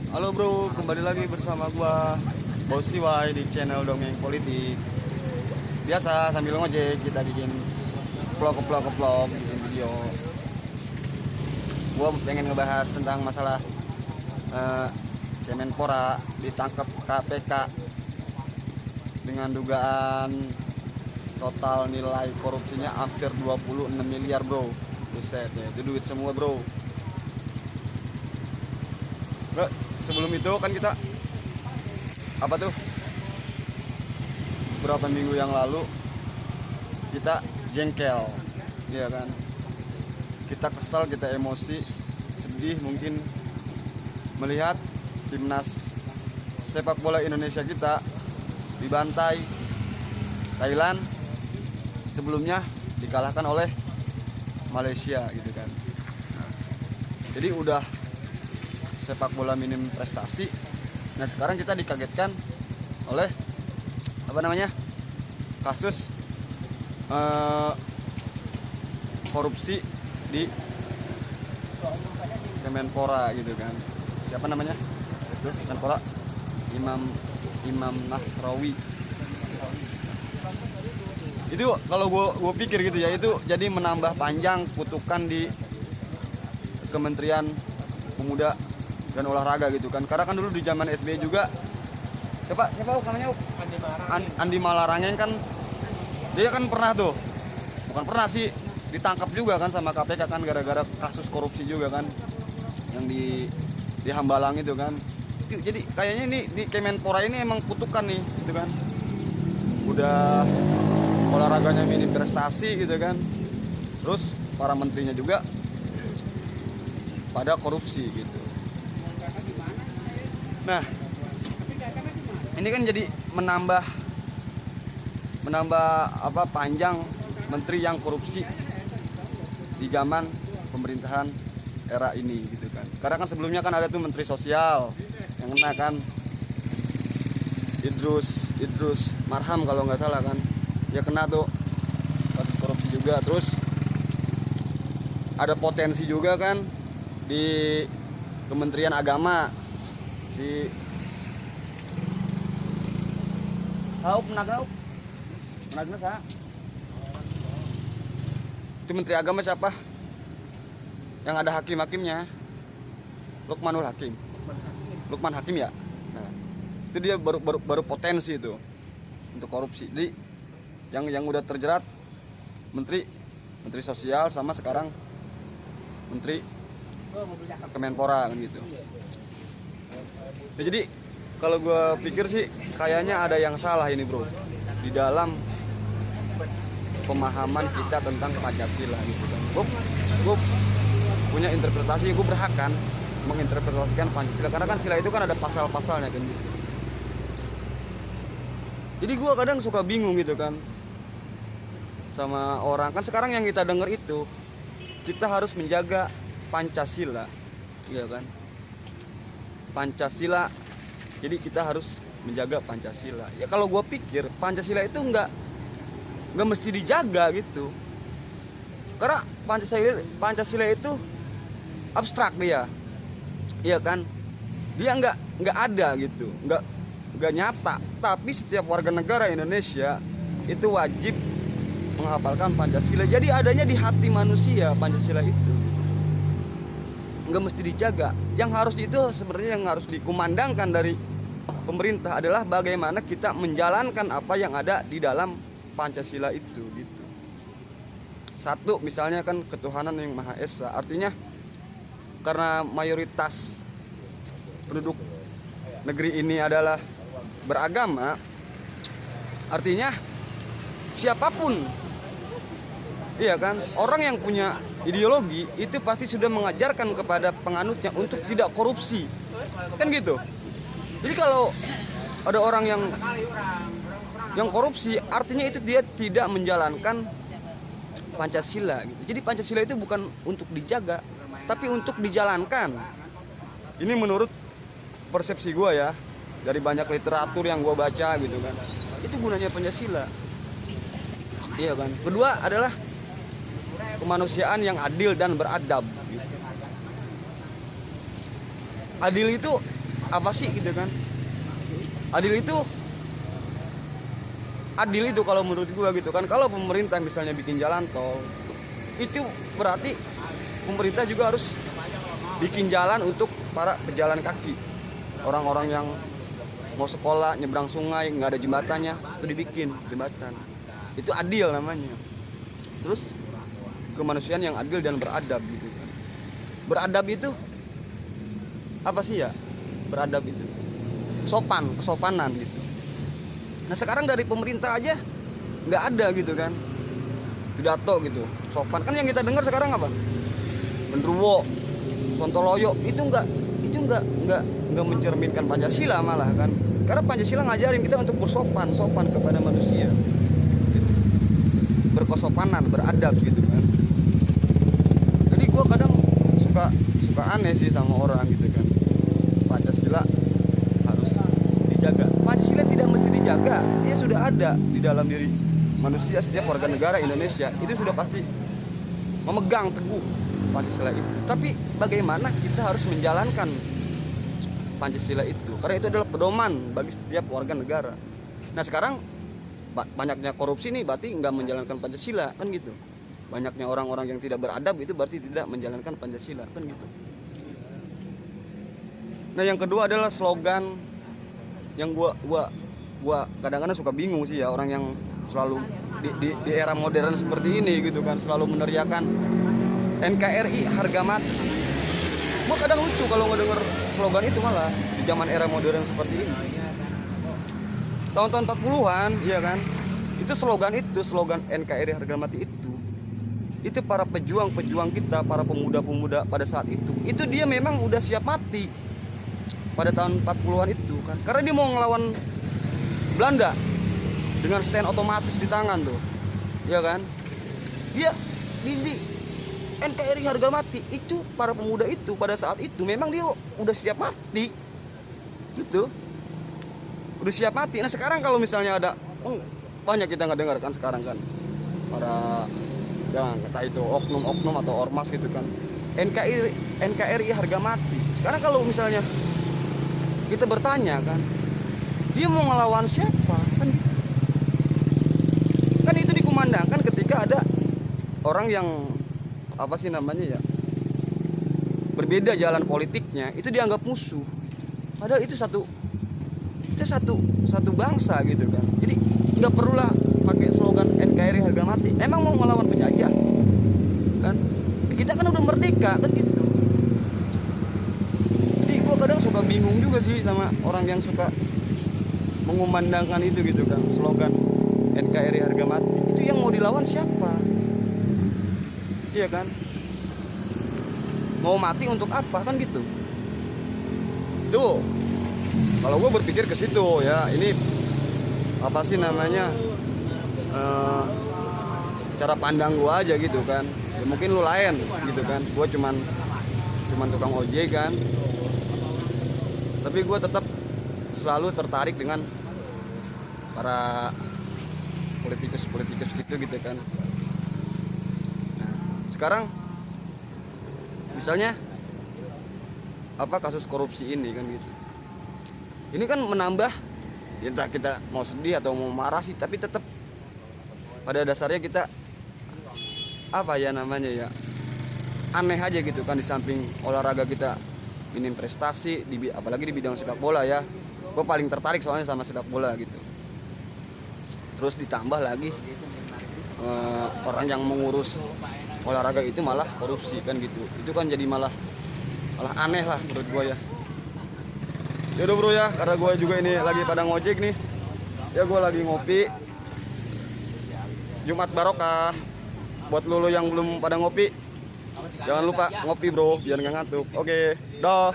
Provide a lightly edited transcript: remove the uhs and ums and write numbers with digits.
Halo bro, kembali lagi bersama gua Bos Siwai di channel Dongeng Politik. Biasa sambil ngojek kita bikin vlog, bikin video. Gua pengen ngebahas tentang masalah Kemenpora ditangkap KPK dengan dugaan total nilai korupsinya hampir 26 miliar bro. Buset ya, itu duit semua bro. Bro, sebelum itu kan kita beberapa minggu yang lalu kita jengkel, ya kan? Kita kesal, kita emosi, sedih mungkin melihat timnas sepak bola Indonesia kita dibantai Thailand, sebelumnya dikalahkan oleh Malaysia gitu kan. Jadi udah sepak bola minim prestasi. Nah sekarang kita dikagetkan oleh kasus korupsi di Kemenpora gitu kan. Siapa namanya? Itu Kemenpora, Imam Nahrawi. Itu kalau gue pikir gitu ya, itu jadi menambah panjang kutukan di Kementerian Pemuda dan Olahraga gitu kan. Karena kan dulu di zaman SBY juga siapa namanya Andi Malarangeng kan, dia kan pernah tuh, bukan pernah sih, ditangkap juga kan sama KPK kan gara-gara kasus korupsi juga kan yang di Hambalang itu kan. Jadi kayaknya ini di Kemenpora ini emang kutukan nih gitu kan, udah olahraganya minim prestasi gitu kan, terus para menterinya juga pada korupsi gitu. Nah, ini kan jadi menambah panjang menteri yang korupsi di zaman pemerintahan era ini gitu kan. Karena kan sebelumnya kan ada tuh menteri sosial yang kena kan, Idrus Marham kalau nggak salah kan, dia kena tuh kasus korupsi juga. Terus ada potensi juga kan di Kementerian Agama, si itu Menteri Agama siapa? Yang ada hakim-hakimnya, Lukman Hakim ya. Nah, itu dia baru potensi itu untuk korupsi. Jadi yang udah terjerat menteri sosial sama sekarang menteri Kemenpora kan gitu. Nah, jadi kalau gue pikir sih kayaknya ada yang salah ini bro di dalam pemahaman kita tentang Pancasila gitu kan. Gue punya interpretasi, gue berhak kan menginterpretasikan Pancasila karena kan sila itu kan ada pasal-pasalnya kan gitu. Jadi gue kadang suka bingung gitu kan sama orang kan. Sekarang yang kita dengar itu kita harus menjaga Pancasila, ya kan? Pancasila. Jadi kita harus menjaga Pancasila. Ya kalau gue pikir Pancasila itu nggak mesti dijaga gitu. Karena Pancasila itu abstrak dia, iya kan? Dia nggak ada gitu, nggak nyata. Tapi setiap warga negara Indonesia itu wajib menghafalkan Pancasila. Jadi adanya di hati manusia Pancasila itu. Nggak mesti dijaga. Yang harus itu sebenarnya yang harus dikumandangkan dari pemerintah adalah bagaimana kita menjalankan apa yang ada di dalam Pancasila itu gitu. Satu misalnya kan ketuhanan yang Maha Esa, artinya karena mayoritas penduduk negeri ini adalah beragama, artinya siapapun, iya kan, orang yang punya ideologi itu pasti sudah mengajarkan kepada penganutnya untuk tidak korupsi kan gitu. Jadi kalau ada orang yang korupsi, artinya itu dia tidak menjalankan Pancasila gitu. Jadi Pancasila itu bukan untuk dijaga tapi untuk dijalankan. Ini menurut persepsi gue ya, dari banyak literatur yang gue baca gitu kan, itu gunanya Pancasila, iya kan. Kedua adalah kemanusiaan yang adil dan beradab gitu. Adil itu apa sih gitu kan. Adil itu kalau menurut gua gitu kan, kalau pemerintah misalnya bikin jalan tol, itu berarti pemerintah juga harus bikin jalan untuk para pejalan kaki, orang-orang yang mau sekolah nyebrang sungai nggak ada jembatannya, itu dibikin jembatan. Itu adil namanya. Terus kemanusiaan yang adil dan beradab gitu kan. Beradab itu apa sih ya? Beradab itu sopan, kesopanan gitu. Nah sekarang dari pemerintah aja nggak ada gitu kan, pidato gitu sopan. Kan yang kita dengar sekarang apa? Genderuwo, Sontoloyo, itu nggak mencerminkan Pancasila malah kan. Karena Pancasila ngajarin kita untuk sopan kepada manusia, gitu. Berkesopanan, beradab gitu kan. Jadi gue kadang suka aneh sih sama orang gitu kan. Pancasila harus dijaga. Pancasila tidak mesti dijaga, dia sudah ada di dalam diri manusia. Setiap warga negara Indonesia itu sudah pasti memegang teguh Pancasila itu. Tapi bagaimana kita harus menjalankan Pancasila itu, karena itu adalah pedoman bagi setiap warga negara. Nah sekarang banyaknya korupsi nih berarti nggak menjalankan Pancasila kan gitu. Banyaknya orang-orang yang tidak beradab itu berarti tidak menjalankan Pancasila kan gitu. Nah yang kedua adalah slogan yang gua kadang-kadang suka bingung sih ya, orang yang selalu di era modern seperti ini gitu kan selalu meneriakan NKRI harga mati. Gue kadang lucu kalau ngedenger slogan itu malah di zaman era modern seperti ini. Tahun-tahun 40-an, iya kan? Itu slogan NKRI harga mati itu para pejuang-pejuang kita, para pemuda-pemuda pada saat itu dia memang udah siap mati pada tahun 40-an itu kan. Karena dia mau ngelawan Belanda dengan stand otomatis di tangan tuh. Iya kan? Dia di NKRI harga mati itu, para pemuda itu pada saat itu memang dia udah siap mati gitu, udah siap mati. Nah sekarang kalau misalnya ada banyak kita nggak dengar kan sekarang kan para yang kata itu oknum atau ormas gitu kan, NKRI harga mati. Sekarang kalau misalnya kita bertanya kan, dia mau ngelawan siapa kan itu dikumandangkan ketika ada orang yang apa sih namanya ya, berbeda jalan politiknya, itu dianggap musuh. Padahal itu satu bangsa gitu kan. Jadi nggak perlulah pakai slogan NKRI harga mati. Emang mau melawan penjajah kan? Kita kan udah merdeka kan gitu. Jadi gua kadang suka bingung juga sih sama orang yang suka mengumandangkan itu gitu kan, slogan NKRI harga mati. Itu yang mau dilawan siapa? Iya kan, mau mati untuk apa kan gitu. Tuh kalau gue berpikir ke situ ya, ini apa sih namanya, cara pandang gue aja gitu kan ya, mungkin lu lain gitu kan. Gue cuman tukang ojek kan, tapi gue tetap selalu tertarik dengan para politikus gitu kan. Sekarang misalnya apa kasus korupsi ini kan gitu, ini kan menambah, entah kita mau sedih atau mau marah sih, tapi tetap pada dasarnya kita apa ya namanya ya, aneh aja gitu kan. Di samping olahraga kita minim prestasi apalagi di bidang sepak bola ya, gue paling tertarik soalnya sama sepak bola gitu. Terus ditambah lagi orang yang mengurus olahraga itu malah korupsi kan gitu. Itu kan jadi malah aneh lah menurut gue ya. Yaudah bro ya, karena gue juga ini lagi pada ngojek nih ya, gue lagi ngopi. Jumat barokah buat lu yang belum pada ngopi, jangan lupa ngopi bro biar nggak ngantuk. Oke, dah.